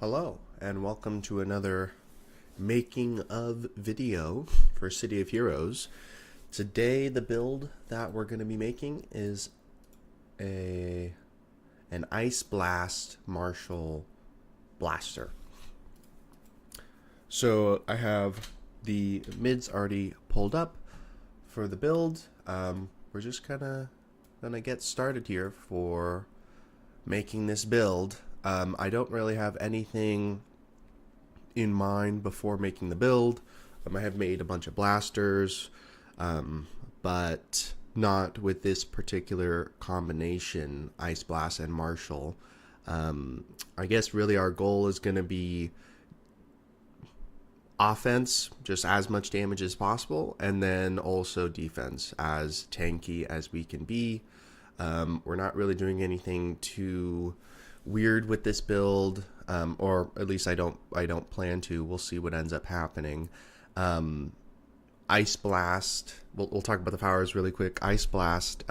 Hello, and welcome to another making of video for City of Heroes. Today, the build that we're going to be making is an Ice Blast Martial Blaster. So I have the mids already pulled up for the build. We're just gonna get started here for making this build. I don't really have anything in mind before making the build. I have made a bunch of blasters, but not with this particular combination, Ice Blast and Martial. I guess really our goal is going to be offense, just as much damage as possible, and then also defense, as tanky as we can be. We're not really doing anything too weird with this build, or at least I don't plan to. We'll see what ends up happening. Ice Blast, we'll talk about the powers really quick. Ice Blast,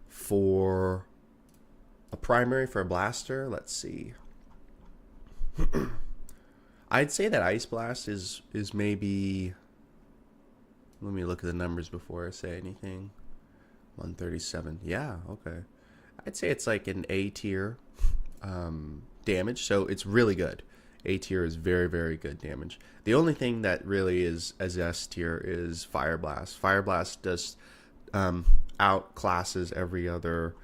for a primary for a blaster, let's see. I'd say that Ice Blast is maybe, let me look at the numbers before I say anything. 137, yeah, okay. I'd say it's like an A tier damage, so it's really good. A tier is very, very good damage. The only thing that really is as S tier is Fire Blast. Fire Blast just outclasses every other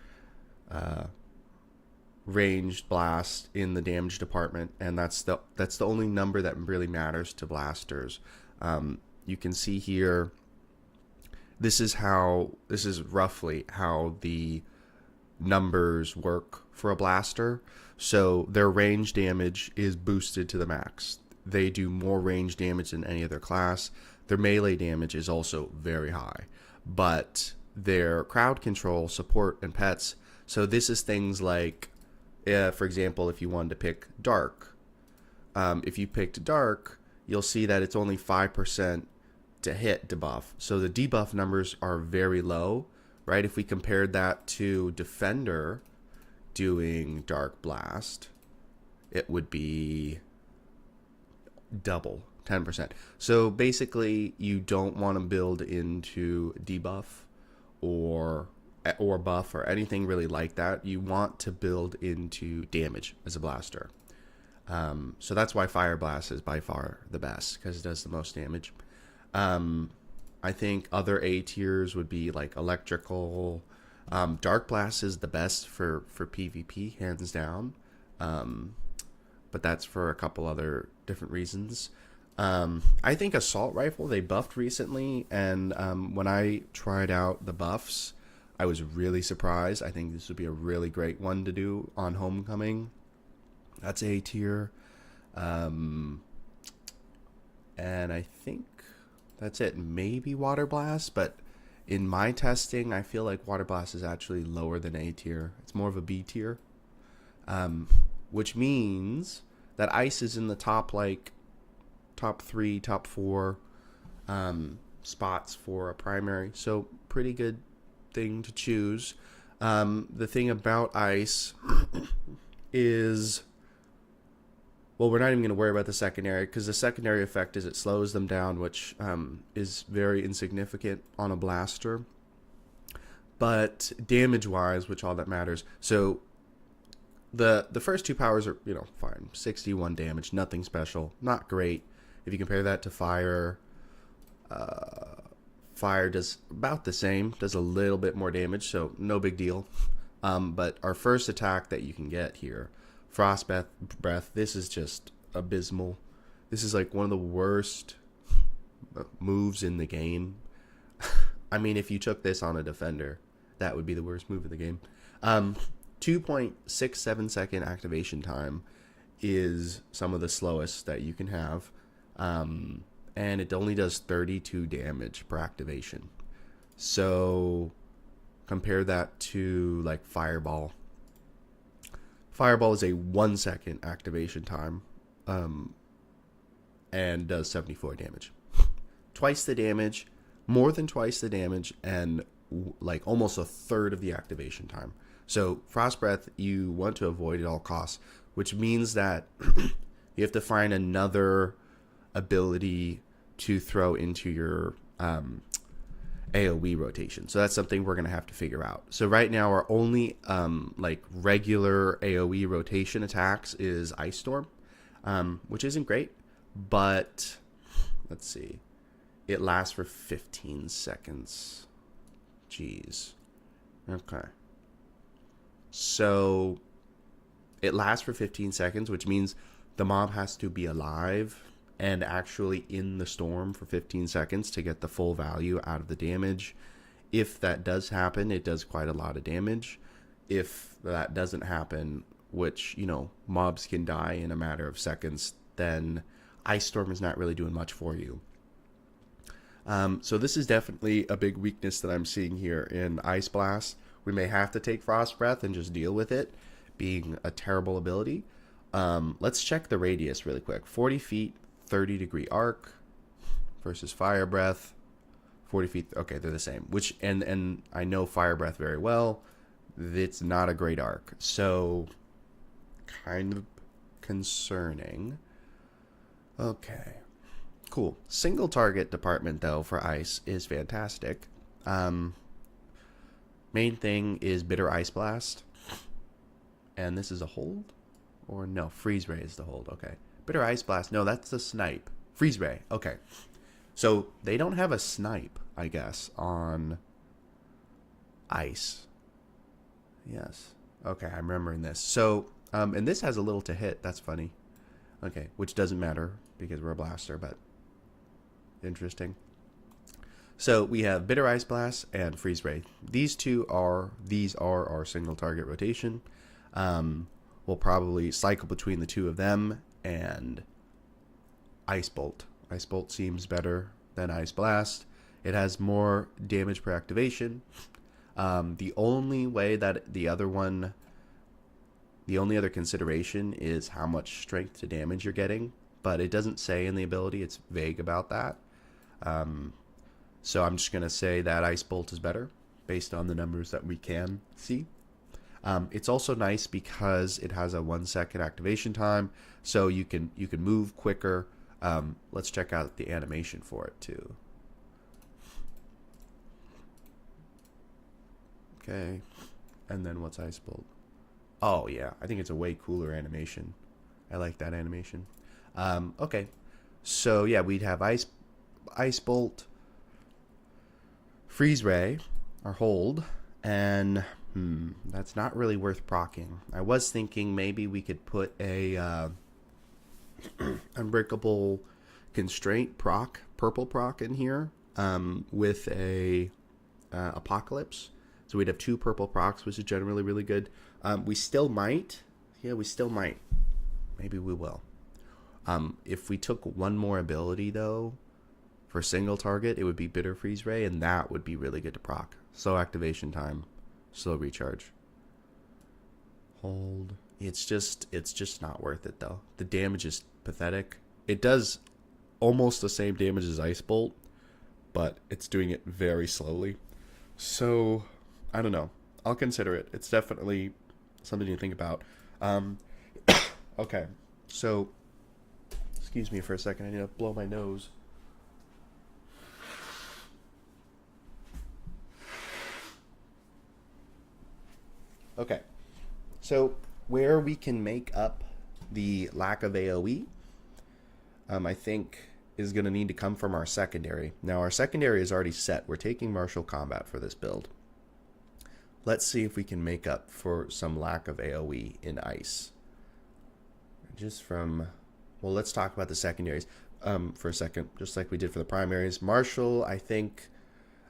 ranged blast in the damage department, and that's the only number that really matters to blasters. You can see here, this is roughly how the numbers work for a blaster. So their range damage is boosted to the max. They do more range damage than any other class. Their melee damage is also very high, but their crowd control, support, and pets. So this is things like, for example, if you wanted to pick Dark, if you picked Dark, you'll see that it's only 5% to hit debuff. So the debuff numbers are very low, right? If we compared that to Defender doing Dark Blast, it would be double, 10%. So basically, you don't want to build into debuff or buff or anything really like that. You want to build into damage as a blaster. So that's why Fire Blast is by far the best, because it does the most damage. I think other A tiers would be like Electrical. Dark Blast is the best for PvP, hands down. But that's for a couple other different reasons. I think Assault Rifle, they buffed recently, and when I tried out the buffs, I was really surprised. I think this would be a really great one to do on Homecoming. That's A tier. And I think that's it. Maybe Water Blast, but in my testing, I feel like Water Blast is actually lower than A tier. It's more of a B tier, which means that Ice is in the top 3, top 4 spots for a primary. So pretty good thing to choose. The thing about Ice is, well, we're not even going to worry about the secondary, because the secondary effect is it slows them down, which is very insignificant on a blaster. But damage-wise, which all that matters, so the first two powers are, fine. 61 damage, nothing special, not great. If you compare that to Fire, Fire does about the same, does a little bit more damage, so no big deal. But our first attack that you can get here, Frost Breath, this is just abysmal. This is like one of the worst moves in the game. I mean, if you took this on a Defender, that would be the worst move of the game. 2.67 second activation time is some of the slowest that you can have. And it only does 32 damage per activation. So compare that to like Fireball. Fireball is a 1 second activation time, and does 74 damage. Twice the damage, more than twice the damage, and like almost a third of the activation time. So Frost Breath, you want to avoid at all costs. which means that you have to find another ability to throw into your AoE rotation. So that's something we're going to have to figure out. So right now our only like regular AoE rotation attacks is Ice Storm, which isn't great, but let's see. It lasts for 15 seconds. Jeez. Okay. So it lasts for 15 seconds, which means the mob has to be alive and actually in the storm for 15 seconds to get the full value out of the damage. If that does happen, it does quite a lot of damage. If that doesn't happen, which, you know, mobs can die in a matter of seconds, then Ice Storm is not really doing much for you. So this is definitely a big weakness that I'm seeing here in Ice Blast. We may have to take Frost Breath and just deal with it being a terrible ability. Let's check the radius really quick. 40 feet, 30-degree arc versus Fire Breath. 40 feet, okay, they're the same. Which, and I know Fire Breath very well. It's not a great arc. So, kind of concerning. Okay. Cool. Single target department, though, for ice is fantastic. Main thing is Bitter Ice Blast. And this is a hold? Or no, Freeze Ray is the hold. Okay. Bitter Ice Blast. No, that's the snipe. Freeze Ray. Okay. So they don't have a snipe, I guess, on ice. Yes. Okay, I'm remembering this. So, and this has a little to hit. That's funny. Okay, which doesn't matter because we're a blaster, but interesting. So we have Bitter Ice Blast and Freeze Ray. These are our single target rotation. We'll probably cycle between the two of them and Ice Bolt. Ice Bolt seems better than Ice Blast. It has more damage per activation. The only way that the only other consideration is how much strength to damage you're getting, but it doesn't say in the ability. It's vague about that. So I'm just going to say that Ice Bolt is better based on the numbers that we can see. It's also nice because it has a 1-second activation time, so you can move quicker. Let's check out the animation for it too. Okay, and then what's Ice Bolt? Oh yeah, I think it's a way cooler animation. I like that animation. Okay, so yeah, we'd have Ice Bolt, Freeze Ray, or Hold, and that's not really worth proccing. I was thinking maybe we could put a Unbreakable Constraint proc, purple proc in here with a Apocalypse. So we'd have 2 purple procs, which is generally really good. We still might. Yeah, we still might. Maybe we will. If we took one more ability, though, for single target, it would be Bitter Freeze Ray, and that would be really good to proc. Slow activation time, slow recharge. Hold. It's just not worth it, though. The damage is pathetic. It does almost the same damage as Ice Bolt, but it's doing it very slowly. So, I don't know. I'll consider it. It's definitely something to think about. Okay, so, excuse me for a second. I need to blow my nose. Okay, so where we can make up the lack of AoE, I think is going to need to come from our secondary. Now, our secondary is already set. We're taking Martial Combat for this build. Let's see if we can make up for some lack of AoE in Ice. Just from, well, let's talk about the secondaries for a second, just like we did for the primaries. Martial, I think,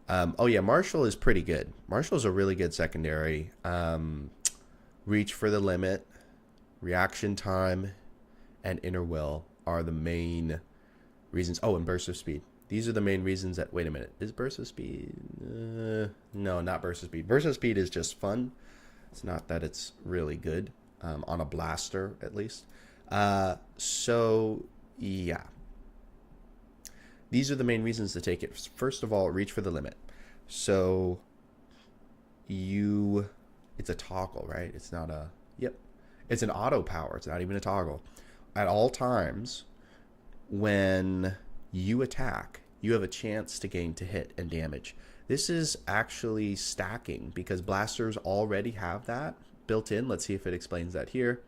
oh yeah, Martial is pretty good. Martial is a really good secondary. Reach for the Limit, Reaction Time, and Inner Will are the main reasons. Oh, and Burst of Speed. These are the main reasons that, wait a minute, is Burst of Speed? No, not Burst of Speed. Burst of Speed is just fun. It's not that it's really good, on a blaster at least. So, yeah. These are the main reasons to take it. First of all, Reach for the Limit. So, it's a toggle, right? It's not a, yep. It's an auto power. It's not even a toggle. At all times, when you attack, you have a chance to gain to hit and damage. This is actually stacking because blasters already have that built in. Let's see if it explains that here.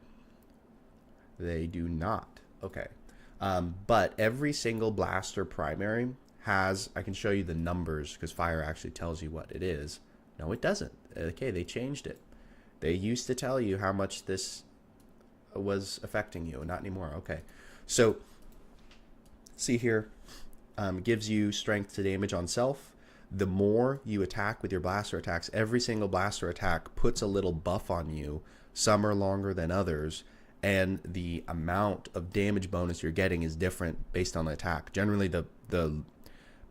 They do not. Okay. But every single blaster primary has, I can show you the numbers because fire actually tells you what it is. No, it doesn't. Okay, they changed it. They used to tell you how much this was affecting you, not anymore. Okay. So, see here, gives you strength to damage on self. The more you attack with your blaster attacks, every single blaster attack puts a little buff on you. Some are longer than others, and the amount of damage bonus you're getting is different based on the attack. Generally, the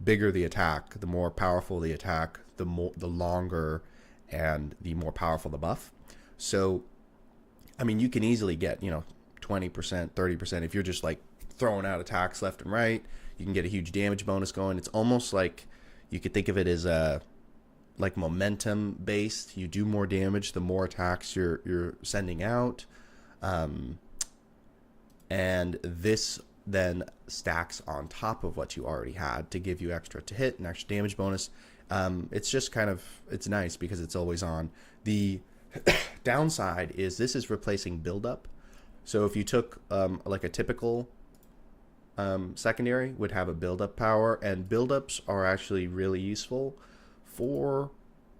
bigger the attack, the more powerful the attack, the longer and the more powerful the buff. So, I mean, you can easily get, 20%, 30% if you're just like throwing out attacks left and right. You can get a huge damage bonus going. It's almost like you could think of it as like momentum based. You do more damage the more attacks you're sending out, and this then stacks on top of what you already had to give you extra to hit and extra damage bonus. It's just kind of, it's nice because it's always on. The downside is this is replacing buildup. So if you took like a typical secondary would have a buildup power, and buildups are actually really useful for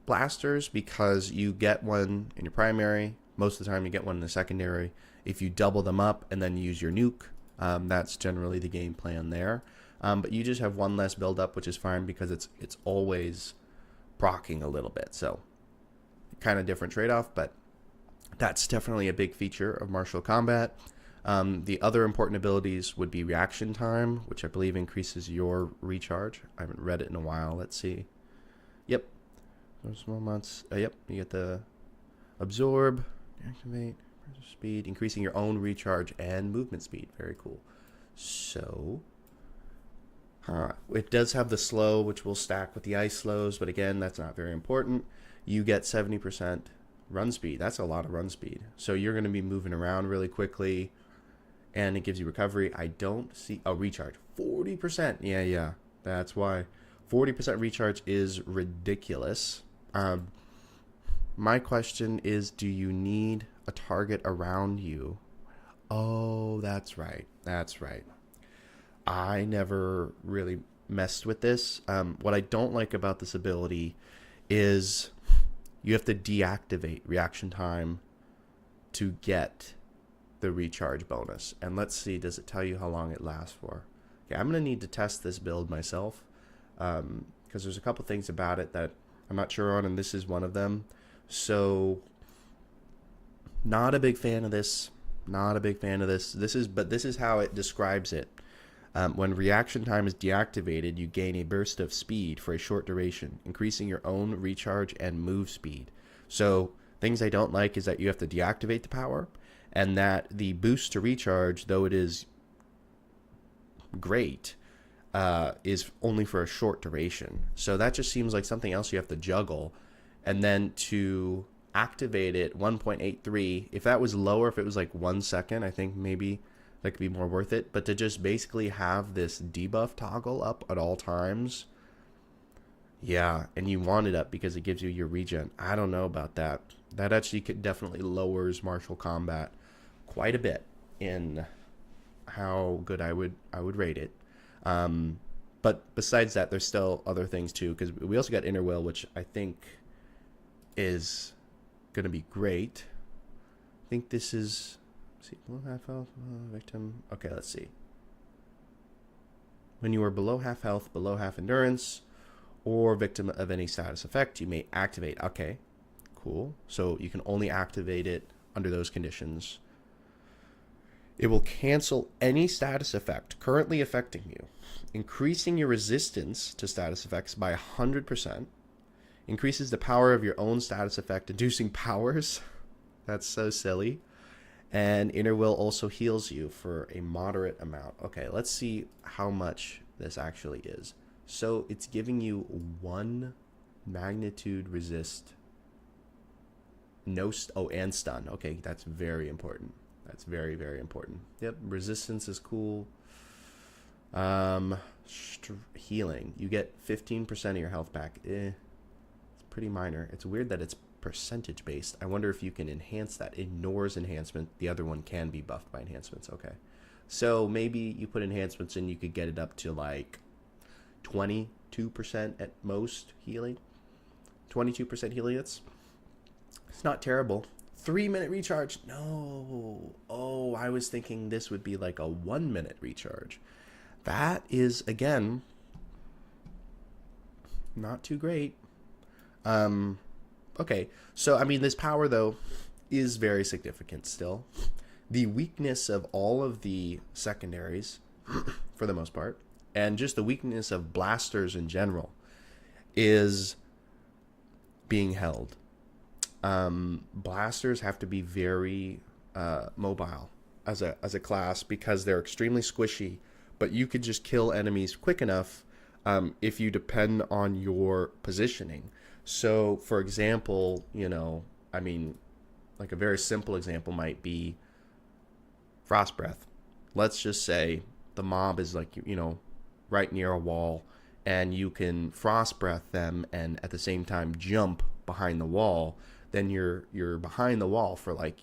blasters because you get one in your primary. Most of the time you get one in the secondary. If you double them up and then use your nuke, that's generally the game plan there. But you just have one less buildup, which is fine because it's always proccing a little bit. So kind of different trade-off, but that's definitely a big feature of martial combat. The other important abilities would be reaction time, which I believe increases your recharge. I haven't read it in a while. Let's see. Yep. Those moments. Yep. You get the absorb, activate, speed, increasing your own recharge and movement speed. Very cool. So, it does have the slow, which will stack with the ice slows, but again, that's not very important. You get 70% run speed. That's a lot of run speed. So you're going to be moving around really quickly, and it gives you recovery. I don't see a recharge. 40%. Yeah. That's why 40% recharge is ridiculous. My question is, do you need a target around you? Oh, that's right. I never really messed with this. What I don't like about this ability is you have to deactivate reaction time to get the recharge bonus. And let's see, does it tell you how long it lasts for? Okay, I'm going to need to test this build myself because there's a couple things about it that I'm not sure on, and this is one of them. So, not a big fan of this. This is how it describes it. When reaction time is deactivated, you gain a burst of speed for a short duration, increasing your own recharge and move speed. So things I don't like is that you have to deactivate the power, and that the boost to recharge, though it is great, is only for a short duration. So that just seems like something else you have to juggle. And then to activate it, 1.83, if that was lower, if it was like 1 second, I think maybe that could be more worth it. But to just basically have this debuff toggle up at all times, yeah, and you want it up because it gives you your regen. I don't know about that. That actually definitely lowers martial combat quite a bit in how good I would rate it. But besides that, there's still other things too, because we also got Inner Will, which I think is going to be great. I think this is, see, below half health, victim. Okay, let's see. When you are below half health, below half endurance, or victim of any status effect, you may activate. Okay, cool. So you can only activate it under those conditions. It will cancel any status effect currently affecting you, increasing your resistance to status effects by 100%. Increases the power of your own status effect inducing powers. That's so silly. And Inner Will also heals you for a moderate amount. Okay, let's see how much this actually is. So it's giving you 1 magnitude resist No, and stun. Okay, that's very important. That's very, very important. Yep, resistance is cool. Um, Healing. You get 15% of your health back. It's pretty minor. It's weird that it's percentage based. I wonder if you can enhance that. Ignores enhancement. The other one can be buffed by enhancements. Okay. So maybe you put enhancements in, you could get it up to like 22% at most healing. 22% healing. It's not terrible. 3-minute recharge. No. Oh, I was thinking this would be like a 1-minute recharge. That is, again, not too great. Okay. So, I mean, this power, though, is very significant still. The weakness of all of the secondaries, for the most part, and just the weakness of blasters in general, is being held. Blasters have to be very mobile as a class because they're extremely squishy, but you could just kill enemies quick enough if you depend on your positioning. So, for example, I mean, like a very simple example might be Frost Breath. Let's just say the mob is like, right near a wall, and you can Frost Breath them and at the same time jump behind the wall. Then you're behind the wall for like,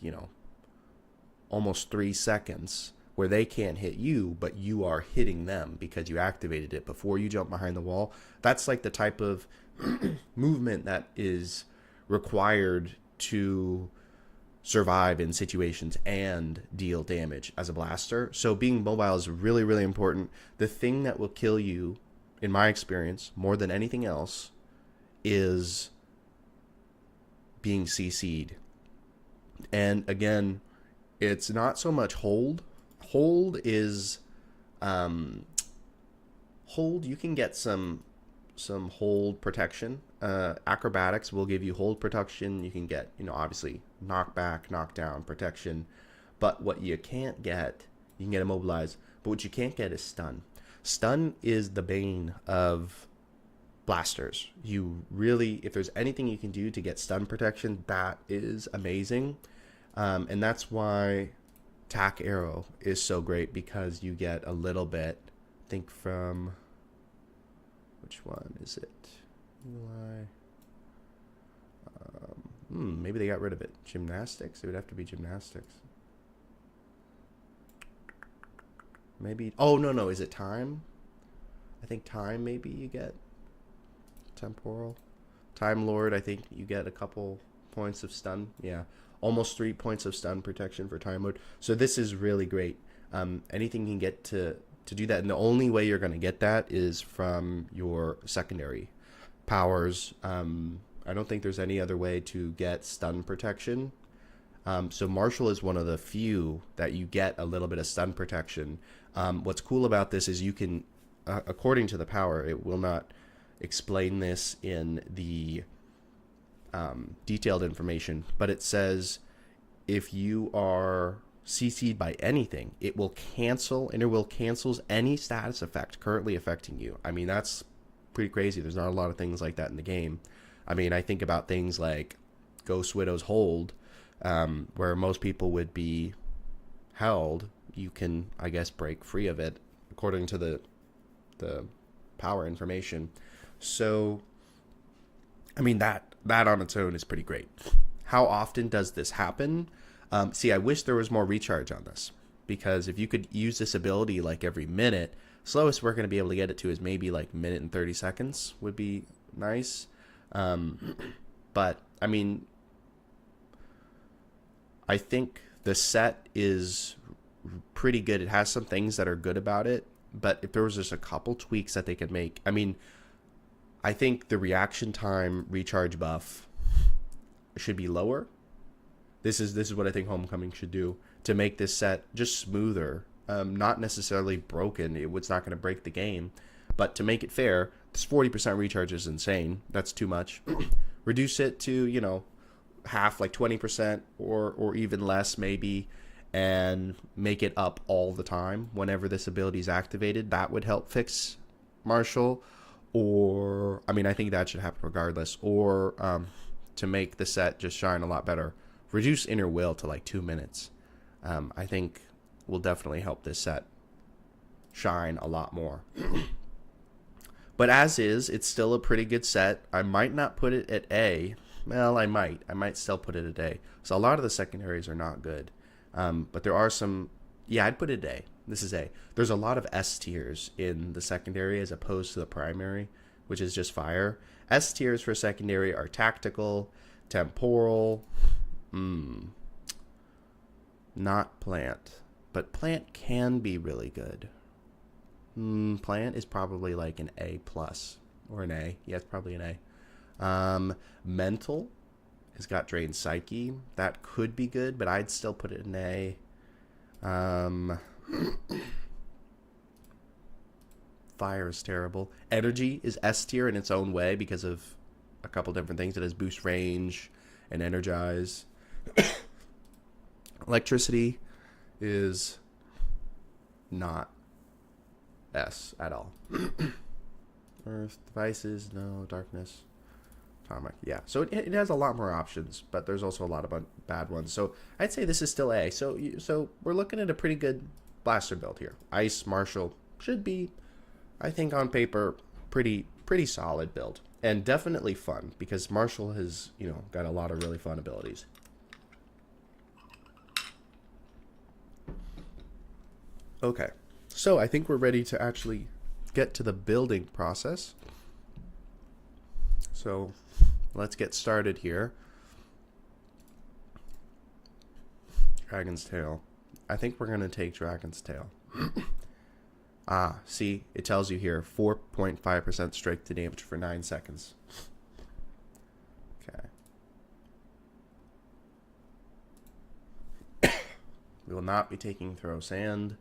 almost 3 seconds where they can't hit you, but you are hitting them because you activated it before you jump behind the wall. That's like the type of movement that is required to survive in situations and deal damage as a blaster. So being mobile is really, really important. The thing that will kill you, in my experience, more than anything else, is being CC'd. And again, it's not so much hold. Hold is hold, you can get some hold protection. Acrobatics will give you hold protection. You can get, obviously knockback, knockdown protection. But what you can't get, you can get immobilized, but what you can't get is stun. Stun is the bane of blasters. You really, if there's anything you can do to get stun protection, that is amazing. And that's why Tack Arrow is so great, because you get a little bit, I think from, which one is it? Eli. Maybe they got rid of it. Gymnastics? It would have to be gymnastics. Maybe, oh, no, is it time? I think time maybe you get. Temporal. Time Lord, I think you get a couple points of stun. Yeah, almost 3 points of stun protection for Time Lord. So this is really great. Anything you can get to do that, and the only way you're going to get that is from your secondary powers. I don't think there's any other way to get stun protection. So Marshall is one of the few that you get a little bit of stun protection. What's cool about this is you can, according to the power, it will not explain this in the detailed information, but it says if you are CC'd by anything, it will cancel, and it will cancels any status effect currently affecting you. I mean, that's pretty crazy. There's not a lot of things like that in the game. I mean, I think about things like Ghost Widow's Hold, where most people would be held. You can, I guess, break free of it according to the power information. So, I mean, that on its own is pretty great. How often does this happen? See, I wish there was more recharge on this, because if you could use this ability like every minute, slowest we're going to be able to get it to is maybe like minute and 30 seconds would be nice. But, I mean, I think the set is pretty good. It has some things that are good about it, but if there was just a couple tweaks that they could make, I mean, I think the reaction time recharge buff should be lower. This is what I think Homecoming should do to make this set just smoother. Not necessarily broken. It's not going to break the game, but to make it fair, this 40% recharge is insane. That's too much. Reduce it to, half, like 20% or even less maybe, and make it up all the time whenever this ability is activated. That would help fix Marshall. Or, I mean, I think that should happen regardless. Or to make the set just shine a lot better. Reduce Inner Will to like 2 minutes. I think will definitely help this set shine a lot more. But as is, it's still a pretty good set. I might not put it at A. Well, I might. I might still put it at A. So a lot of the secondaries are not good. But there are some... Yeah, I'd put it at A. This is A. There's a lot of S tiers in the secondary as opposed to the primary, which is just fire. S tiers for secondary are tactical, temporal, not plant. But plant can be really good. Plant is probably like an A plus or an A. Yeah, it's probably an A. Mental has got Drained Psyche. That could be good, but I'd still put it in A. Fire is terrible. Energy is S tier in its own way because of a couple different things. It has boost range and energize. Electricity is not S at all. Earth, devices, no. Darkness, atomic. Yeah, so it has a lot more options, but there's also a lot of bad ones. So I'd say this is still A. So we're looking at a pretty good blaster build here. Ice Marshall should be, I think on paper, pretty solid build. And definitely fun, because Marshall has, got a lot of really fun abilities. Okay, so I think we're ready to actually get to the building process. So let's get started here. Dragon's Tail. I think we're going to take Dragon's Tail. See, it tells you here 4.5% strike to damage for 9 seconds. Okay. We will not be taking Throw Sand.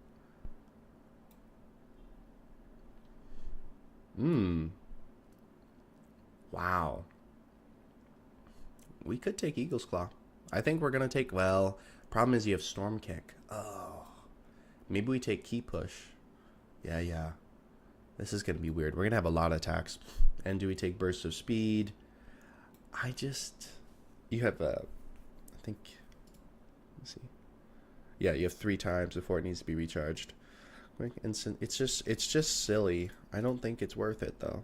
Wow. We could take Eagle's Claw. I think we're going to take, well, problem is you have Storm Kick. Oh. Maybe we take Key Push. Yeah. This is going to be weird. We're going to have a lot of attacks. And do we take Burst of Speed? You have, I think, let's see. Yeah, you have 3 times before it needs to be recharged. Quick instant. It's just silly. I don't think it's worth it, though.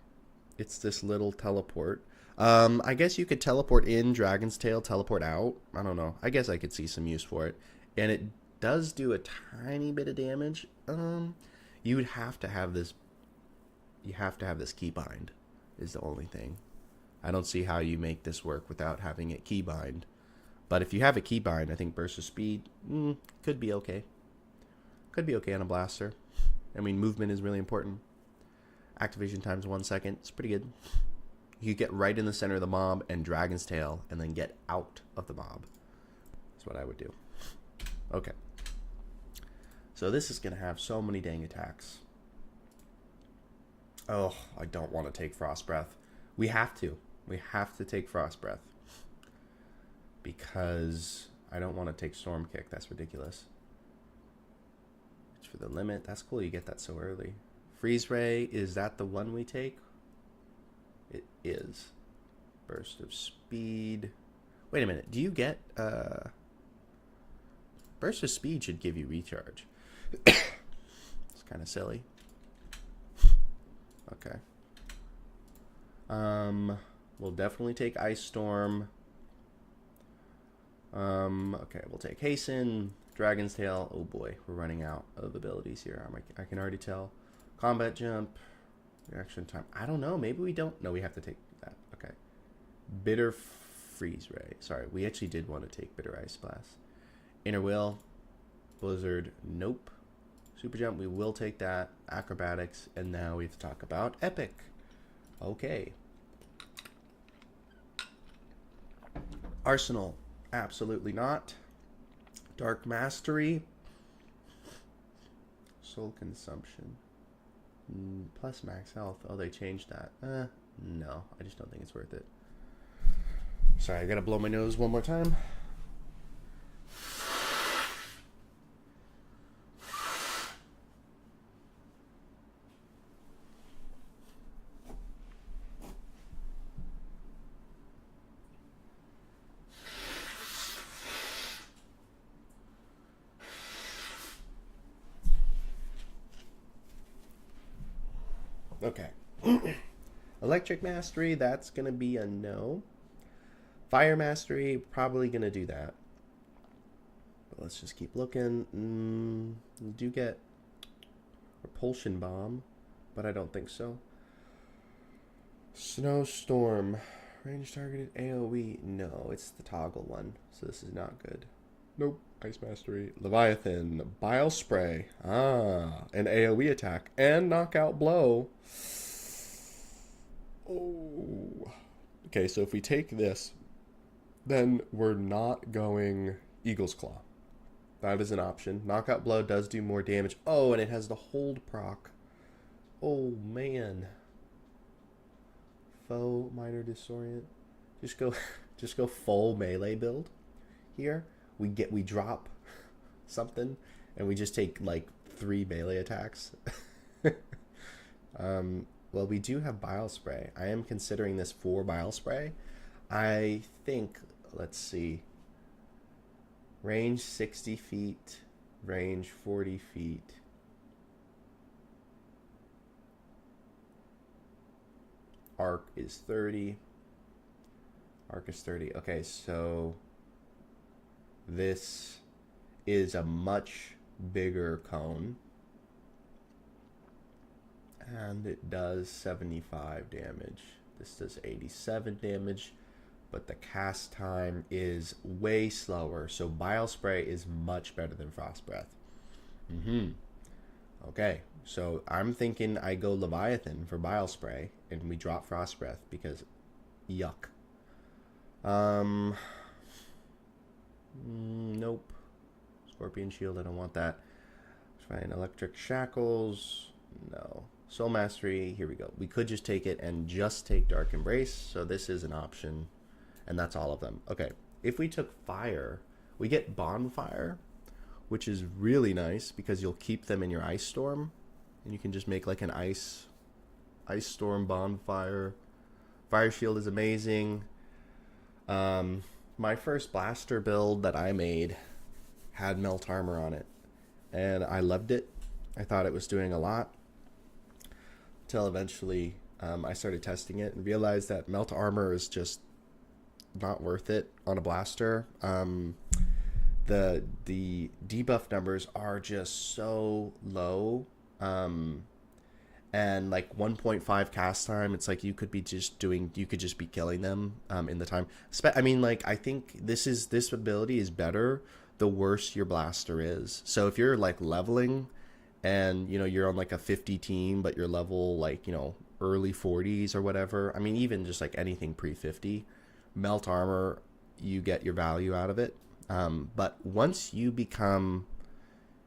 It's this little teleport. I guess you could teleport in Dragon's Tail, teleport out. I don't know. I guess I could see some use for it. And it does do a tiny bit of damage. You would have to have this. You have to have this keybind, is the only thing. I don't see how you make this work without having it keybind. But if you have a keybind, I think Burst of Speed could be okay. Could be okay on a blaster. I mean, movement is really important. Activation time's 1 second. It's pretty good. You get right in the center of the mob and Dragon's Tail, and then get out of the mob. That's what I would do. Okay. So this is going to have so many dang attacks. Oh, I don't want to take Frost Breath. We have to. We have to take Frost Breath. Because I don't want to take Storm Kick. That's ridiculous. Reach for the limit. That's cool. You get that so early. Freeze Ray. Is that the one we take? It is. Burst of Speed. Wait a minute. Do you get... Burst of Speed should give you recharge. It's kind of silly. Okay. We'll definitely take Ice Storm. Okay, we'll take Hasten, Dragon's Tail. Oh boy, we're running out of abilities here. I can already tell. Combat Jump, Reaction Time. I don't know. Maybe we don't. No, we have to take that. Okay. Bitter Freeze Ray. Sorry, we actually did want to take Bitter Ice Blast. Inner Will, Blizzard. Nope. Super Jump. We will take that. Acrobatics, and now we have to talk about Epic. Okay. Arsenal. Absolutely not. Dark Mastery. Soul Consumption. Plus max health. Oh, they changed that. No. I just don't think it's worth it. Sorry, I gotta blow my nose one more time. Electric Mastery, that's going to be a no. Fire Mastery, probably going to do that. But let's just keep looking. You do get Repulsion Bomb, but I don't think so. Snowstorm. Range targeted AoE. No, it's the toggle one, so this is not good. Nope. Ice Mastery. Leviathan. Bile Spray. An AoE attack. And Knockout Blow. Oh. Okay, so if we take this, then we're not going Eagle's Claw. That is an option. Knockout Blow does do more damage. Oh, and it has the hold proc. Oh, man. Foe Minor Disorient. Just go full melee build here. We drop something and we just take like 3 melee attacks. Well, we do have Bile Spray. I am considering this for Bile Spray. I think, let's see. Range 60 feet, range 40 feet. Arc is 30. Arc is 30. Okay, so this is a much bigger cone. And it does 75 damage. This does 87 damage. But the cast time is way slower. So Bile Spray is much better than Frost Breath. Okay, so I'm thinking I go Leviathan for Bile Spray. And we drop Frost Breath because yuck. Nope. Scorpion Shield, I don't want that. Fine. Electric Shackles. No. Soul Mastery, here we go. We could just take it and just take Dark Embrace. So this is an option. And that's all of them. Okay, if we took Fire, we get Bonfire, which is really nice because you'll keep them in your Ice Storm. And you can just make like an Ice Storm Bonfire. Fire Shield is amazing. My first blaster build that I made had Melt Armor on it. And I loved it. I thought it was doing a lot. Until eventually I started testing it and realized that Melt Armor is just not worth it on a blaster. The debuff numbers are just so low. And like 1.5 cast time, it's like you could just be killing them in the time. I mean, like, I think this ability is better the worse your blaster is. So if you're like leveling and you're on like a 50 team, but you're level like early 40s or whatever. I mean, even just like anything pre-50, Melt Armor, you get your value out of it. But once you become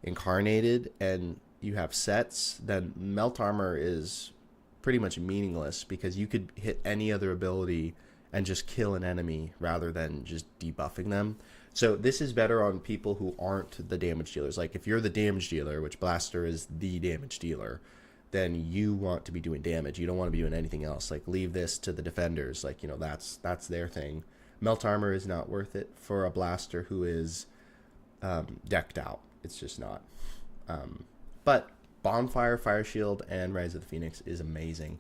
incarnated and you have sets, then Melt Armor is pretty much meaningless because you could hit any other ability and just kill an enemy rather than just debuffing them. So this is better on people who aren't the damage dealers. Like if you're the damage dealer, which Blaster is the damage dealer, then you want to be doing damage. You don't want to be doing anything else. Like leave this to the defenders. Like, that's their thing. Melt Armor is not worth it for a Blaster who is decked out. It's just not. But Bonfire, Fire Shield, and Rise of the Phoenix is amazing.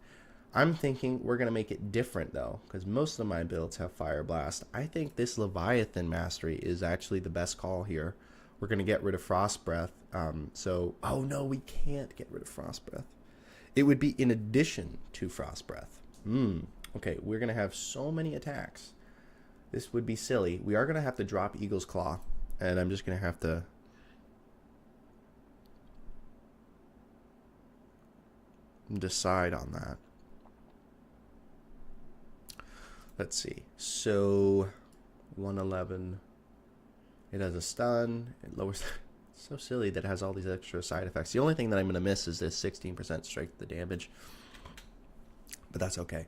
I'm thinking we're going to make it different, though, because most of my builds have Fire Blast. I think this Leviathan Mastery is actually the best call here. We're going to get rid of Frost Breath. Oh no, we can't get rid of Frost Breath. It would be in addition to Frost Breath. Okay, we're going to have so many attacks. This would be silly. We are going to have to drop Eagle's Claw, and I'm just going to have to decide on that. Let's see. So 111. It has a stun. It lowers. It's so silly that it has all these extra side effects. The only thing that I'm going to miss is this 16% strike the damage. But that's okay.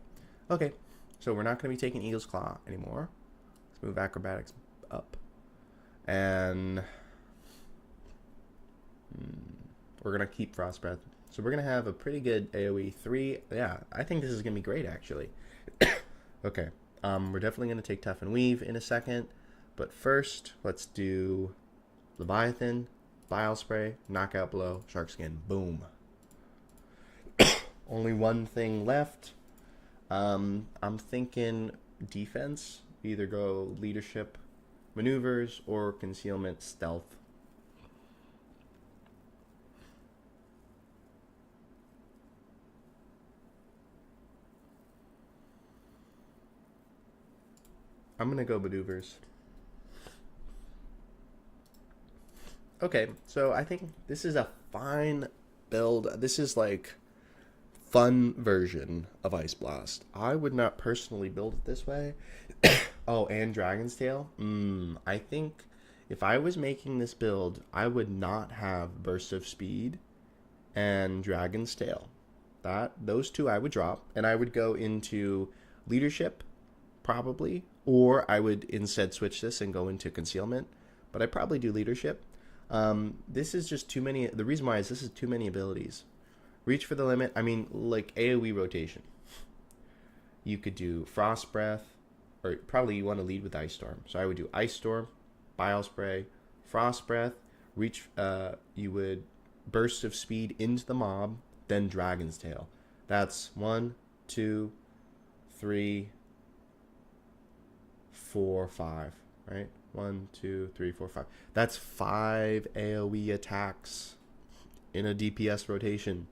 Okay. So we're not going to be taking Eagle's Claw anymore. Let's move Acrobatics up. And we're going to keep Frost Breath. So we're going to have a pretty good AoE 3. Yeah, I think this is going to be great, actually. Okay. We're definitely going to take Tough and Weave in a second. But first, let's do Leviathan, Bile Spray, Knockout Blow, Shark Skin. Boom. Only one thing left. I'm thinking defense. Either go leadership maneuvers or concealment stealth. I'm gonna go maneuvers. Okay, so I think this is a fine build. This is like fun version of Ice Blast. I would not personally build it this way. Oh, and Dragon's Tail. I think if I was making this build, I would not have Burst of Speed and Dragon's Tail. Those two I would drop, and I would go into leadership probably, or I would instead switch this and go into concealment. But I probably do leadership. This is just too many. The reason why is this is too many abilities. Reach for the limit. I mean, like AoE rotation. You could do Frost Breath, or probably you want to lead with Ice Storm. So I would do Ice Storm, Bile Spray, Frost Breath. Reach. You would Burst of Speed into the mob, then Dragon's Tail. That's 1, 2, 3, 4, 5. Right. 1, 2, 3, 4, 5. That's 5 AoE attacks in a DPS rotation.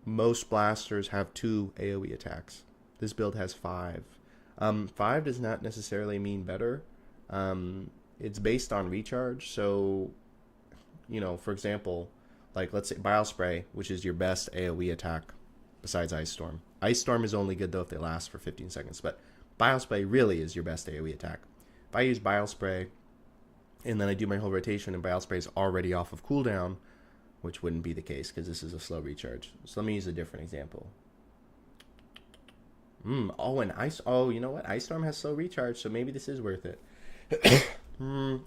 Most blasters have 2 AoE attacks. This build has 5. 5 does not necessarily mean better. It's based on recharge. So, for example, like let's say Bile Spray, which is your best AoE attack besides Ice Storm. Ice Storm is only good though if they last for 15 seconds, but Bile Spray really is your best AoE attack. If I use Bile Spray and then I do my whole rotation and Bile Spray is already off of cooldown, which wouldn't be the case because this is a slow recharge. So let me use a different example. Oh, you know what? Ice Storm has slow recharge, so maybe this is worth it.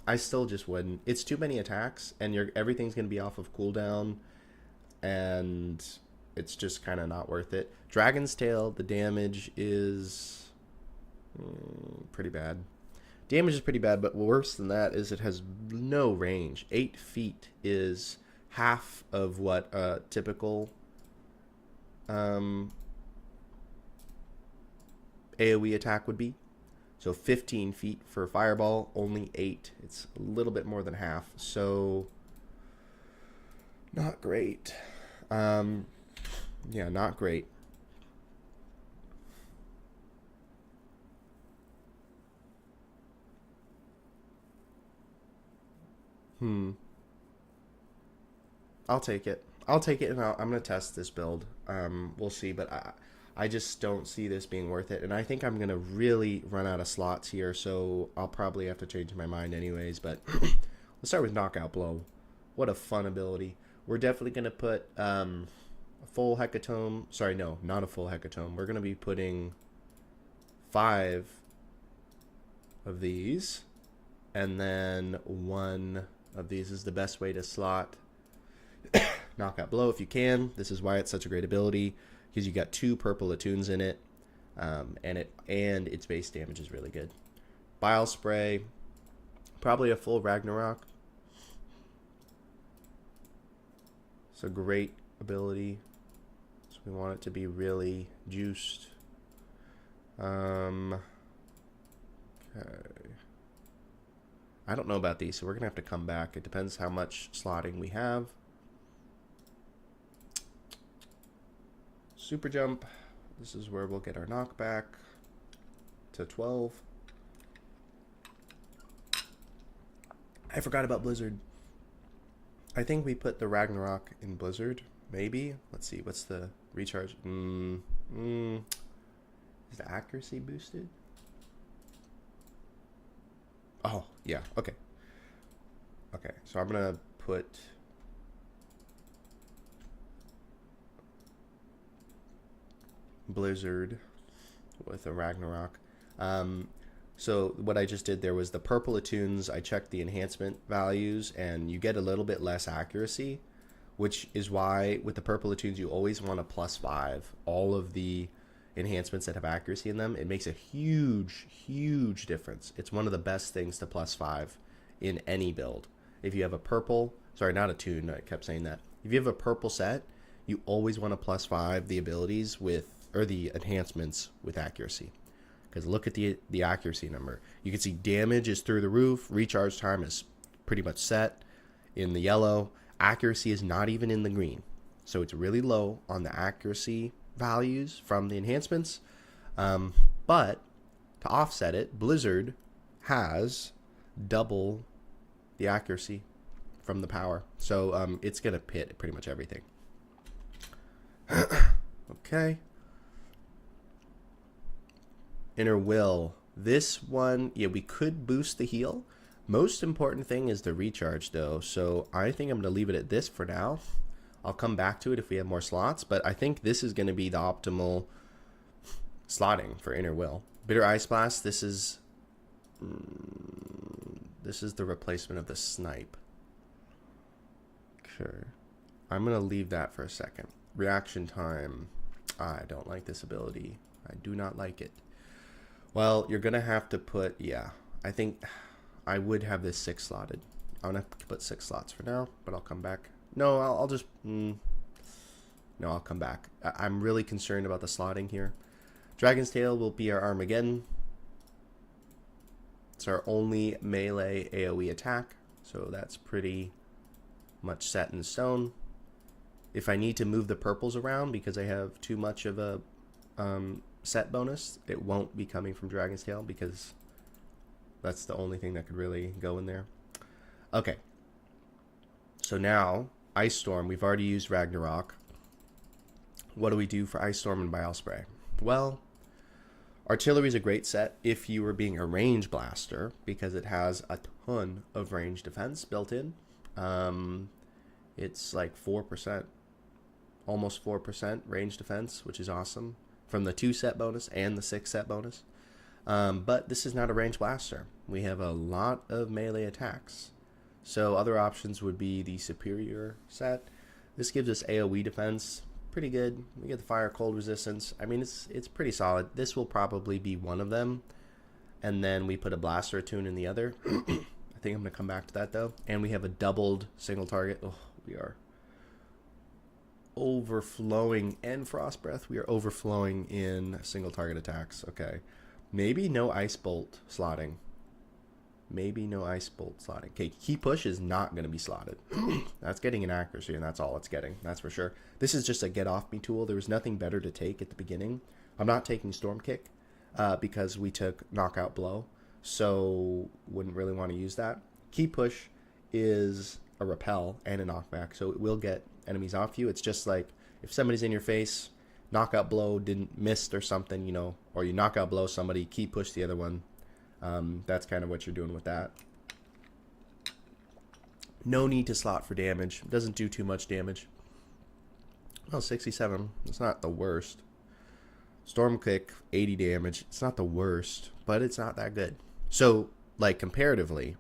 I still just wouldn't. It's too many attacks, and everything's going to be off of cooldown, and it's just kind of not worth it. Dragon's Tail, the damage is pretty bad. Damage is pretty bad, but worse than that is it has no range. 8 feet is half of what a typical AoE attack would be. So 15 feet for Fireball, only 8. It's a little bit more than half. So not great. Yeah, not great. I'll take it. I'll take it, and I'm going to test this build. We'll see, but I just don't see this being worth it. And I think I'm going to really run out of slots here, so I'll probably have to change my mind anyways. But let's start with Knockout Blow. What a fun ability. We're definitely going to put a full Hecatome. Sorry, no, not a full Hecatome. We're going to be putting 5 of these, and then 1 of these is the best way to slot Knockout Blow if you can. This is why it's such a great ability, because you got 2 purple attunes in it, and its base damage is really good. Bile Spray, probably a full Ragnarok. It's a great ability, so we want it to be really juiced. Okay. I don't know about these, so we're gonna have to come back. It depends how much slotting we have. Super Jump. This is where we'll get our knockback to 12. I forgot about Blizzard. I think we put the Ragnarok in Blizzard. Maybe. Let's see. What's the recharge? Is the accuracy boosted? Oh, yeah. Okay. Okay. So I'm going to put Blizzard with a Ragnarok. So what I just did there was the purple attunes. I checked the enhancement values, and you get a little bit less accuracy, which is why with the purple attunes you always want a +5. All of the enhancements that have accuracy in them, it makes a huge difference. It's one of the best things to +5 in any build. If you have a purple, sorry, not attune, I kept saying that. if you have a purple set, you always want to +5 the abilities with, or the enhancements with accuracy. Because look at the accuracy number. You can see damage is through the roof. Recharge time is pretty much set in the yellow. Accuracy is not even in the green. So it's really low on the accuracy values from the enhancements. But to offset it, Blizzard has double the accuracy from the power. So it's going to pit pretty much everything. Okay. Inner Will. This one, yeah, we could boost the heal. Most important thing is the recharge, though. So I think I'm going to leave it at this for now. I'll come back to it if we have more slots. But I think this is going to be the optimal slotting for Inner Will. Bitter Ice Blast, this is the replacement of the Snipe. Sure. I'm going to leave that for a second. Reaction time. I don't like this ability. I do not like it. Well, you're going to have to put, yeah, I think I would have this 6 slotted. I'm going to have to put 6 slots for now, but I'll come back. No, I'll just, no, I'll come back. I'm really concerned about the slotting here. Dragon's Tail will be our Armageddon. It's our only melee AoE attack, so that's pretty much set in stone. If I need to move the purples around because I have too much of a set bonus, it won't be coming from Dragon's Tail because that's the only thing that could really go in there. Okay. So now, Ice Storm. We've already used Ragnarok. What do we do for Ice Storm and Bile Spray? Well, Artillery is a great set if you were being a range blaster because it has a ton of range defense built in. It's like 4%, almost 4% range defense, which is awesome from the 2 set bonus and the 6 set bonus. But this is not a range blaster. We have a lot of melee attacks. So other options would be the Superior set. This gives us AoE defense. Pretty good. We get the fire cold resistance. I mean, it's pretty solid. This will probably be one of them. And then we put a blaster attune in the other. I think I'm going to come back to that, though. And we have a doubled single target. Oh, we are overflowing. And Frost Breath, we are overflowing in single target attacks. Okay. Maybe no Ice Bolt slotting. Maybe no Ice Bolt slotting. Okay, Key Push is not going to be slotted. That's getting an accuracy, and that's all it's getting. That's for sure. This is just a get-off-me tool. There was nothing better to take at the beginning. I'm not taking Storm Kick because we took Knockout Blow, so wouldn't really want to use that. Key Push is a repel and a knockback, so it will get enemies off you. It's just like if somebody's in your face, Knockout Blow didn't miss or something, you know, or you Knockout Blow somebody, Key Push the other one. That's kind of what you're doing with that. No need to slot for damage. It doesn't do too much damage. Well, 67. It's not the worst. Storm Kick, 80 damage. It's not the worst, but it's not that good. So, like, comparatively,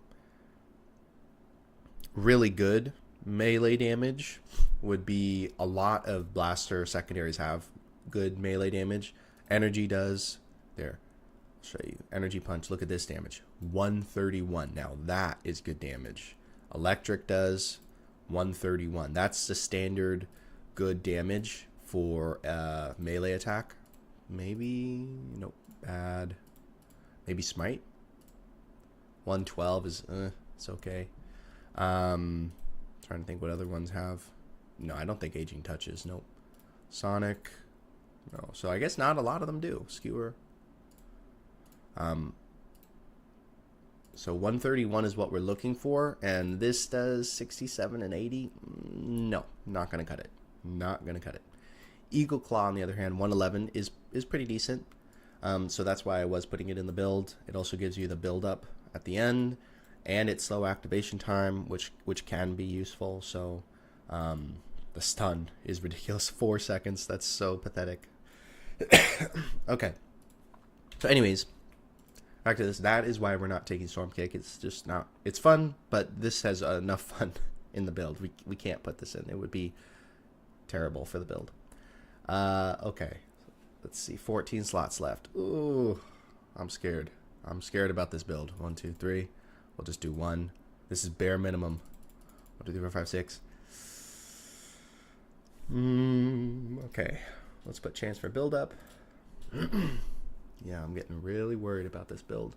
really good melee damage would be a lot of blaster secondaries have good melee damage. Energy does. There. Show you energy punch. Look at this damage, 131. Now that is good damage. Electric does 131. That's the standard good damage for melee attack. Maybe bad. Maybe Smite 112 is it's okay. Trying to think what other ones have. No, I don't think Aging Touches. Nope. Sonic, no. So I guess not a lot of them do. Skewer. So 131 is what we're looking for, and this does 67 and 80. No, not gonna cut it. Not gonna cut it. Eagle Claw, on the other hand, 111 is pretty decent. So that's why I was putting it in the build. It also gives you the build up at the end, and it's slow activation time, which can be useful. So the stun is ridiculous. 4 seconds. That's so pathetic. Okay. So anyways, back to this. That is why we're not taking Storm Kick. It's just not. It's fun, but this has enough fun in the build. We can't put this in. It would be terrible for the build. Okay. Let's see. 14 slots left. Ooh, I'm scared. I'm scared about this build. 1, 2, 3. We'll just do 1. This is bare minimum. 1, 2, 3, 4, 5, 6. Okay, let's put chance for build up. Yeah, I'm getting really worried about this build.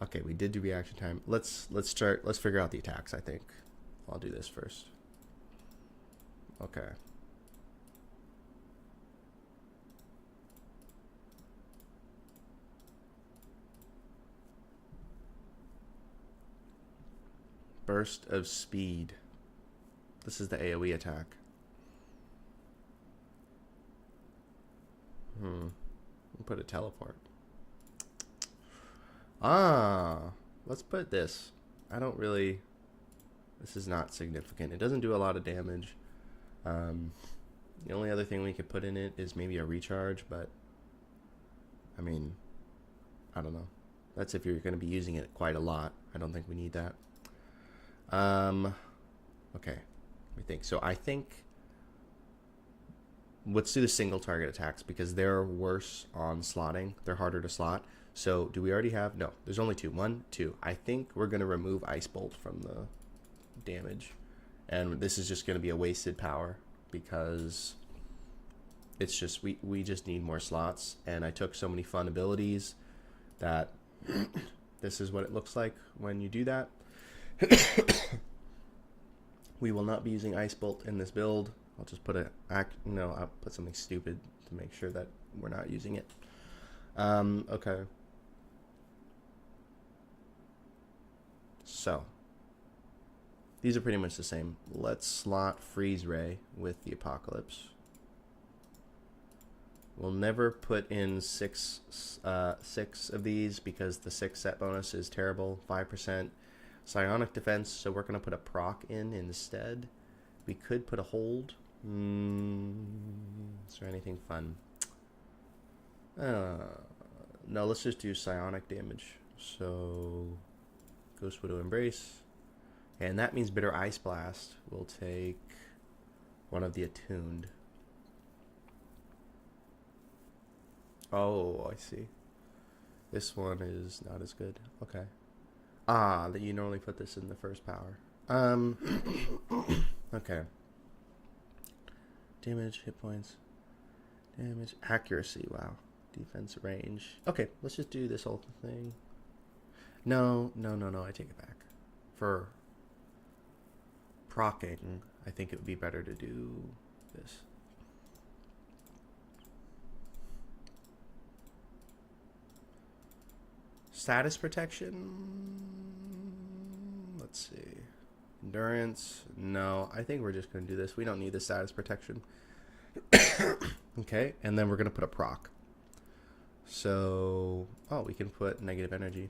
Okay, we did do reaction time. Let's figure out the attacks, I think. I'll do this first. Okay. Burst of speed. This is the AoE attack. We'll put a teleport. Let's put this. This is not significant. It doesn't do a lot of damage. The only other thing we could put in it is maybe a recharge, but I mean, I don't know. That's if you're going to be using it quite a lot. I don't think we need that. Okay. Let me think. So I think let's do the single target attacks because they're worse on slotting. They're harder to slot. So do we already have? No, there's only two. One, two. I think we're going to remove Ice Bolt from the damage. And this is just going to be a wasted power because it's just, we just need more slots. And I took so many fun abilities that this is what it looks like when you do that. We will not be using Ice Bolt in this build. I'll just put I'll put something stupid to make sure that we're not using it. Okay. So these are pretty much the same. Let's slot Freeze Ray with the Apocalypse. We'll never put in six of these because the 6 set bonus is terrible. 5% psionic defense, so we're going to put a proc in instead. We could put a hold. Is there anything fun? No, let's just do psionic damage. So Ghost Widow Embrace. And that means Bitter Ice Blast. We'll take one of the attuned. Oh, I see. This one is not as good. Okay. That you normally put this in the first power. Okay. Damage, hit points. Damage, accuracy. Wow. Defense, range. Okay, let's just do this whole thing. No, I take it back. For procking, I think it would be better to do this. Status protection. Let's see. Endurance. No, I think we're just going to do this. We don't need the status protection. Okay, and then we're going to put a proc. So, we can put negative energy.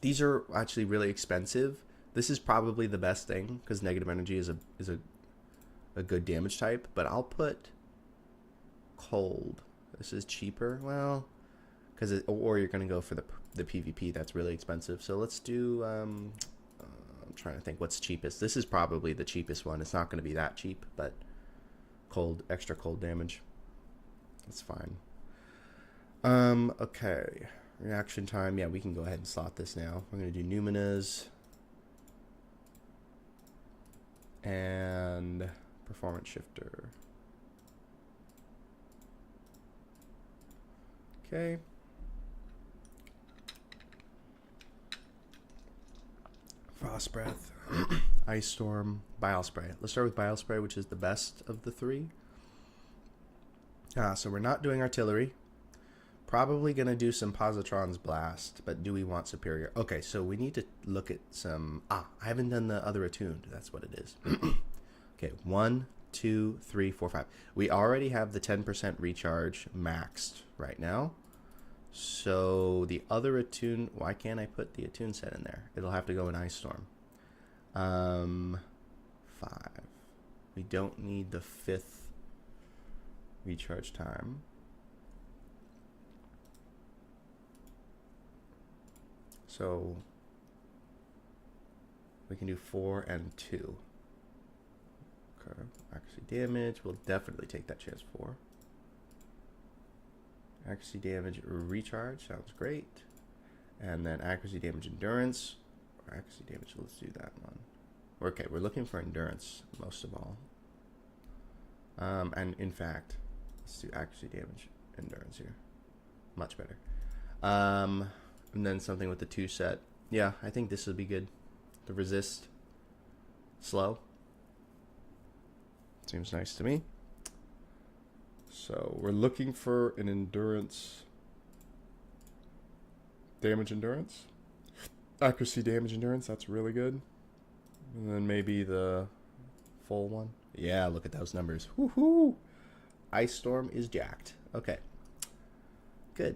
These are actually really expensive. This is probably the best thing because negative energy is a good damage type. But I'll put cold. This is cheaper. Well, or you're going to go for the PvP. That's really expensive. So let's do. I'm trying to think what's cheapest. This is probably the cheapest one. It's not going to be that cheap, but extra cold damage. That's fine. Okay. Reaction time. Yeah, we can go ahead and slot this now. We're going to do Numinas. And Performance Shifter. Okay. Frost Breath. Ice Storm. Bile Spray. Let's start with Bile Spray, which is the best of the three. So we're not doing Artillery. Probably going to do some Positron's Blast, but do we want Superior? Okay, so we need to look at some... I haven't done the other attuned. That's what it is. Okay, 1, 2, 3, 4, 5. We already have the 10% recharge maxed right now. So the other attune... Why can't I put the attune set in there? It'll have to go in Ice Storm. 5. We don't need the 5th recharge time. So we can do 4 and 2. Okay. Accuracy damage. We'll definitely take that chance 4. Accuracy damage recharge. Sounds great. And then accuracy damage endurance. Or accuracy damage. Let's do that one. Okay, we're looking for endurance most of all. And in fact, let's do accuracy, damage, endurance here. Much better. And then something with the 2 set. Yeah, I think this would be good. The resist, slow. Seems nice to me. So we're looking for an endurance, damage endurance, accuracy, damage endurance. That's really good. And then maybe the full one. Yeah, look at those numbers. Woohoo! Ice Storm is jacked. Okay. Good.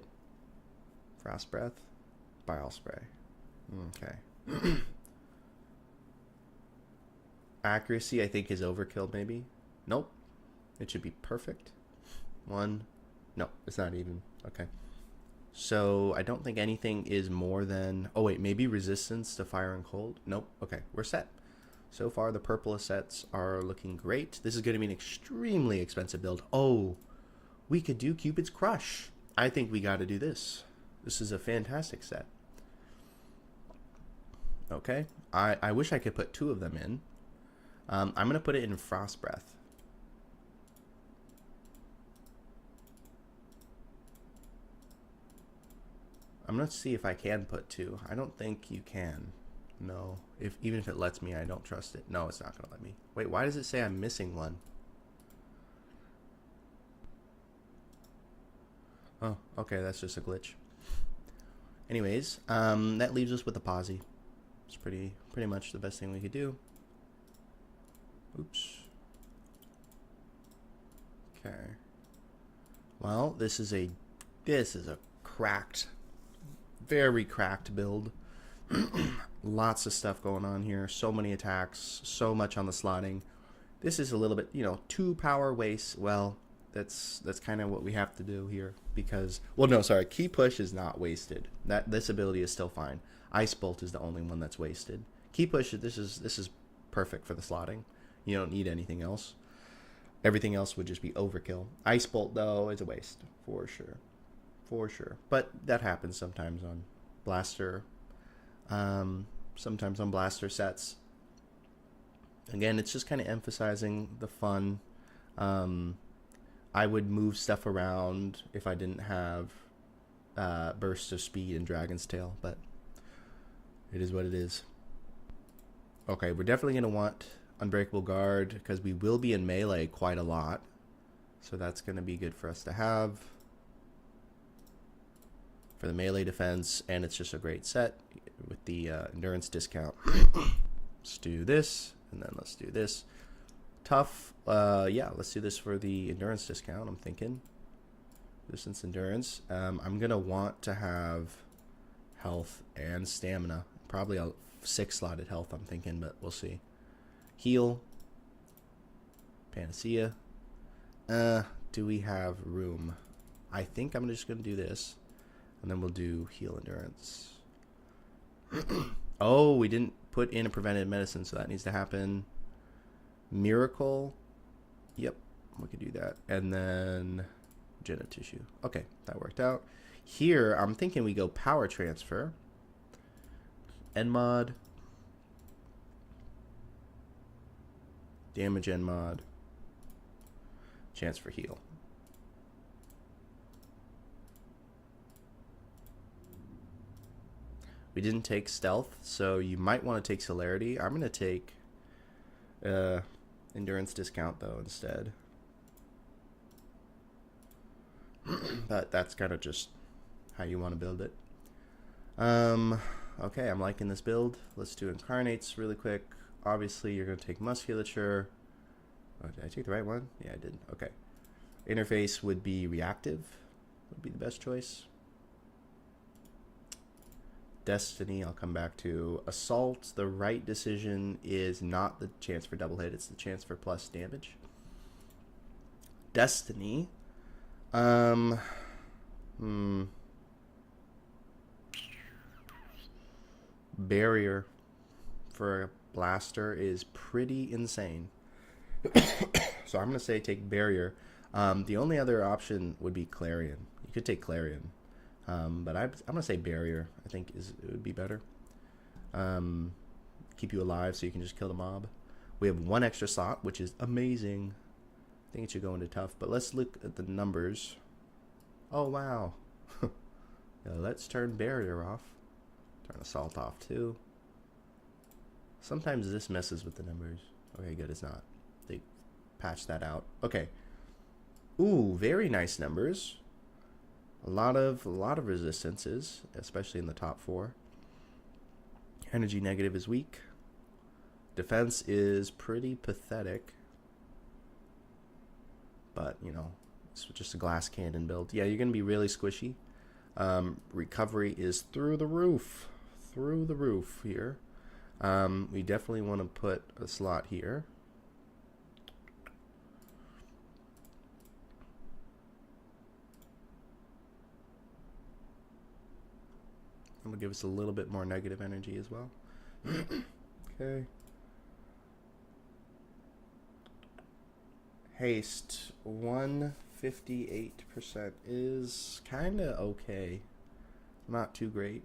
Frost Breath. Bile Spray. Okay. Accuracy, I think, is overkill, maybe. Nope. It should be perfect. 1. No, it's not even. Okay. So I don't think anything is more than... Oh, wait. Maybe resistance to fire and cold? Nope. Okay. We're set. So far, the purple sets are looking great. This is going to be an extremely expensive build. Oh, we could do Cupid's Crush. I think we got to do this. This is a fantastic set. Okay. I wish I could put 2 of them in. I'm going to put it in Frost Breath. I'm going to see if I can put 2. I don't think you can. No. Even if it lets me, I don't trust it. No, it's not going to let me. Wait, why does it say I'm missing one? Oh, okay, that's just a glitch. Anyways, that leaves us with the posse. It's pretty much the best thing we could do. Oops. Okay. Well, this is a cracked, very cracked build. Lots of stuff going on here. So many attacks. So much on the slotting. This is a little bit, 2 power waste. Well, that's kind of what we have to do here because, well, no, sorry. Key Push is not wasted. This ability is still fine. Ice Bolt is the only one that's wasted. Key Push, this is perfect for the slotting. You don't need anything else. Everything else would just be overkill. Ice Bolt, though, is a waste for sure. For sure. But that happens sometimes on Blaster. Sometimes on Blaster sets. Again, it's just kind of emphasizing the fun. I would move stuff around if I didn't have Burst of Speed and Dragon's Tail, but it is what it is. Okay, we're definitely going to want Unbreakable Guard because we will be in melee quite a lot. So that's going to be good for us to have for the melee defense, and it's just a great set with the endurance discount. Let's do this, and then let's do this. Tough, yeah, let's do this for the endurance discount, I'm thinking. Distance endurance. I'm going to want to have health and stamina. Probably a 6-slotted health, I'm thinking, but we'll see. Heal. Panacea. Do we have room? I think I'm just going to do this. And then we'll do heal endurance. Oh, we didn't put in a preventive medicine, so that needs to happen. Miracle. Yep, we could do that. And then Gena Tissue. Okay, that worked out. Here, I'm thinking we go power transfer. Enmod. Damage Enmod. Chance for heal. We didn't take stealth, so you might want to take celerity. I'm going to take endurance discount, though, instead. But that's kind of just how you want to build it. Okay, I'm liking this build. Let's do incarnates really quick. Obviously, you're going to take musculature. Oh, did I take the right one? Yeah, I did. Okay. Interface would be reactive. Would be the best choice. Destiny, I'll come back to. Assault, the right decision is not the chance for double hit. It's the chance for plus damage. Destiny. Barrier for a blaster is pretty insane. So I'm going to say take Barrier. The only other option would be Clarion. You could take Clarion. But I'm going to say Barrier, I think it would be better. Keep you alive so you can just kill the mob. We have 1 extra slot, which is amazing. think it should go into tough, but let's look at the numbers. Oh, wow. Yeah, let's turn barrier off. Turn assault off too. Sometimes this messes with the numbers. Okay, good, it's not. They patched that out. Okay. Ooh, very nice numbers. A lot of resistances, especially in the top 4. Energy negative is weak. Defense is pretty pathetic. But, you know, it's just a glass cannon build. Yeah, you're going to be really squishy. Recovery is through the roof. Through the roof here. We definitely want to put a slot here. I'm going to give us a little bit more negative energy as well. Okay. Haste 158% is kind of okay. Not too great.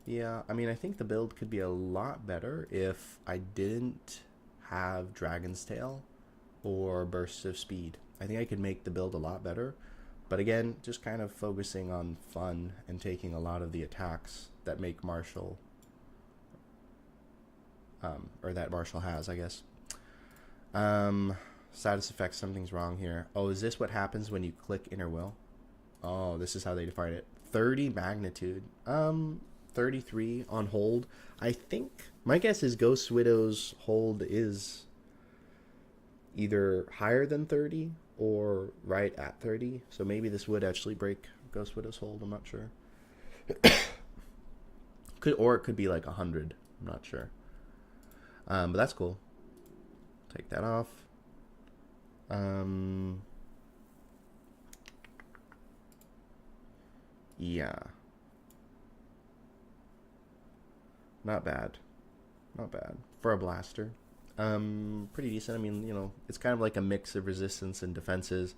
Yeah, I mean, I think the build could be a lot better if I didn't have Dragon's Tail or Bursts of Speed. I think I could make the build a lot better. But again, just kind of focusing on fun and taking a lot of the attacks that make Marshall, or that Marshall has, I guess. Status effects, something's wrong here. Oh, is this what happens when you click Inner Will? Oh, this is how they define it. 30 magnitude. 33 on hold. I think, my guess is Ghost Widow's hold is either higher than 30 or right at 30. So maybe this would actually break Ghost Widow's hold. I'm not sure. Or it could be like 100. I'm not sure. But that's cool. Take that off. Yeah. Not bad. Not bad. For a blaster. Pretty decent. I mean, you know, it's kind of like a mix of resistance and defenses.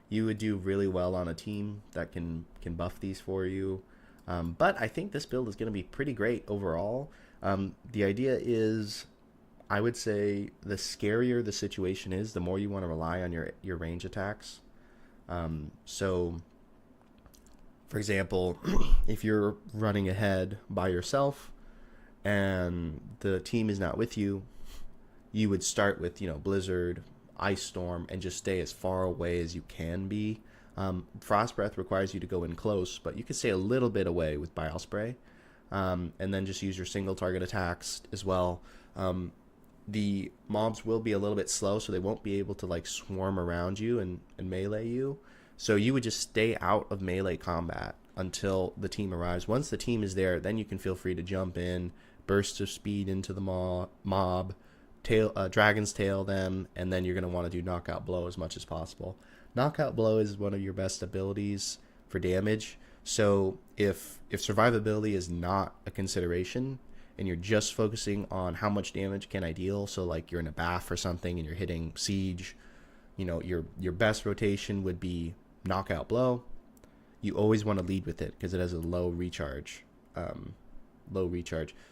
You would do really well on a team that can buff these for you. But I think this build is going to be pretty great overall. The idea is, I would say, the scarier the situation is, the more you want to rely on your range attacks. So, for example, if you're running ahead by yourself and the team is not with you, you would start with, you know, Blizzard, Ice Storm, and just stay as far away as you can be. Frost Breath requires you to go in close, but you can stay a little bit away with Bile Spray, and then just use your single target attacks as well. The mobs will be a little bit slow, so they won't be able to like swarm around you and melee you. So you would just stay out of melee combat until the team arrives. Once the team is there, then you can feel free to jump in, burst of speed into the mob, Dragon's Tail them, and then you're going to want to do Knockout Blow as much as possible. Knockout Blow is one of your best abilities for damage. So if survivability is not a consideration and you're just focusing on how much damage can I deal, so like you're in a bath or something and you're hitting siege, you know, your best rotation would be Knockout Blow. You always want to lead with it because it has a low recharge.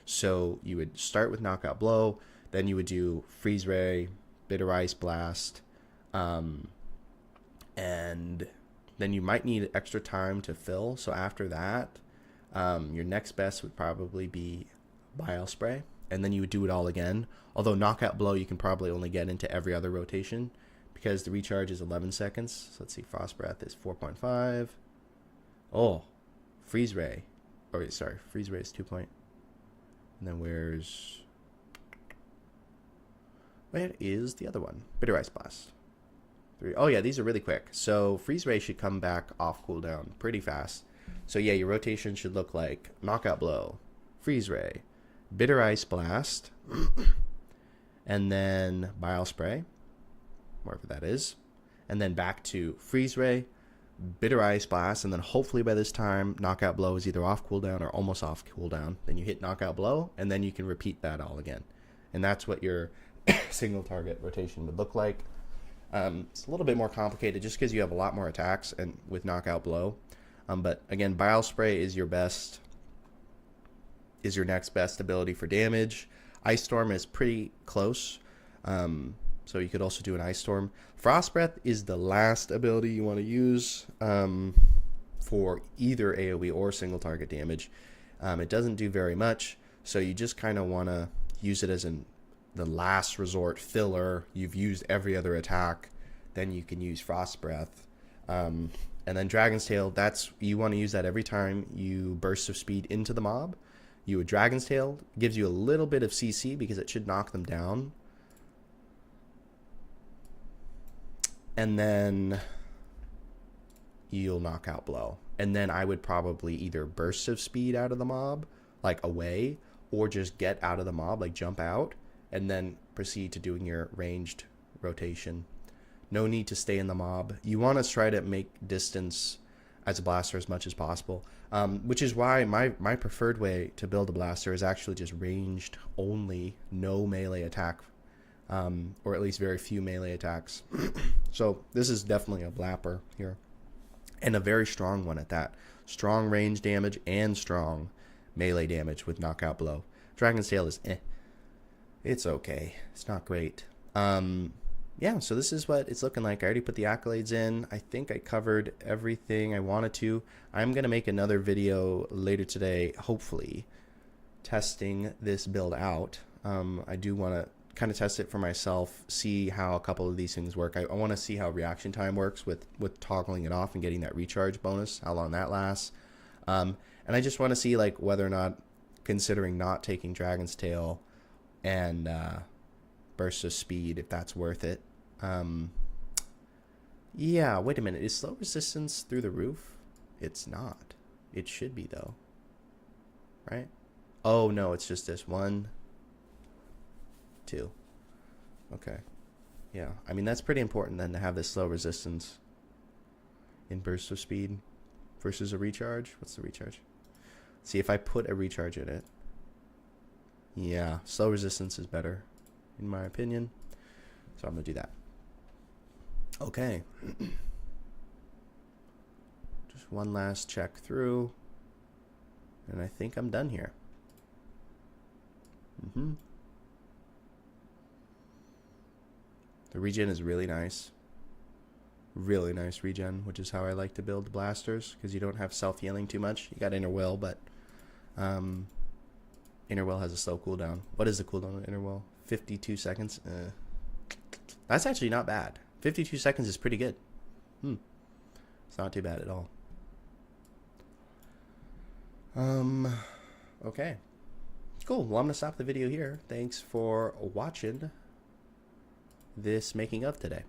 So you would start with Knockout Blow, then you would do Freeze Ray, Bitter Ice Blast, and then you might need extra time to fill. So after that, your next best would probably be Bile Spray, and then you would do it all again. Although Knockout Blow you can probably only get into every other rotation because the recharge is 11 seconds. So let's see, Frost Breath is 4.5. Oh, Freeze Ray. Oh, wait, sorry, Freeze Ray is 2 point. And then where is the other one? Bitter Ice Blast. 3. Oh yeah, these are really quick. So Freeze Ray should come back off cooldown pretty fast. So yeah, your rotation should look like Knockout Blow, Freeze Ray, Bitter Ice Blast, and then Bile Spray, wherever that is, and then back to Freeze Ray, Bitter Ice Blast, and then hopefully by this time Knockout Blow is either off cooldown or almost off cooldown. Then you hit Knockout Blow, and then you can repeat that all again. And that's what your single target rotation would look like. It's a little bit more complicated just because you have a lot more attacks and with Knockout Blow. But again, Bile Spray is your next best ability for damage. Ice Storm is pretty close. So you could also do an Ice Storm. Frost Breath is the last ability you want to use for either AoE or single target damage. It doesn't do very much, so you just kind of want to use it as the last resort filler. You've used every other attack, then you can use Frost Breath. And then Dragon's Tail, you want to use that every time you burst of speed into the mob. You would Dragon's Tail, gives you a little bit of CC because it should knock them down. And then you'll knock out Blow. And then I would probably either burst of speed out of the mob, like away, or just get out of the mob, like jump out, and then proceed to doing your ranged rotation. No need to stay in the mob. You want to try to make distance as a blaster as much as possible, which is why my preferred way to build a blaster is actually just ranged only, no melee attack, or at least very few melee attacks. So this is definitely a blapper here, and a very strong one at that. Strong range damage and strong melee damage with knockout blow. Dragon's Tail is it's okay. It's not great. Yeah, so this is what it's looking like. I already put the accolades in. I think I covered everything I wanted to. I'm going to make another video later today, hopefully, testing this build out. I do want to kind of test it for myself, see how a couple of these things work. I want to see how reaction time works with toggling it off and getting that recharge bonus, how long that lasts. And I just want to see like whether or not, considering not taking Dragon's Tail and burst of speed, if that's worth it. Yeah, wait a minute. Is slow resistance through the roof? It's not. It should be, though. Right? Oh, no, it's just this. 1, 2. Okay. Yeah, I mean, that's pretty important then to have this slow resistance in burst of speed versus a recharge. What's the recharge? See, if I put a recharge in it. Yeah, slow resistance is better, in my opinion. So I'm going to do that. Okay. Just one last check through. And I think I'm done here. The regen is really nice. Really nice regen, which is how I like to build blasters, because you don't have self-healing too much. You got Inner Will, but Inner Will has a slow cooldown. What is the cooldown of Inner Will? 52 seconds? That's actually not bad. 52 seconds is pretty good. It's not too bad at all. Okay. Cool. Well, I'm going to stop the video here. Thanks for watching this making of today.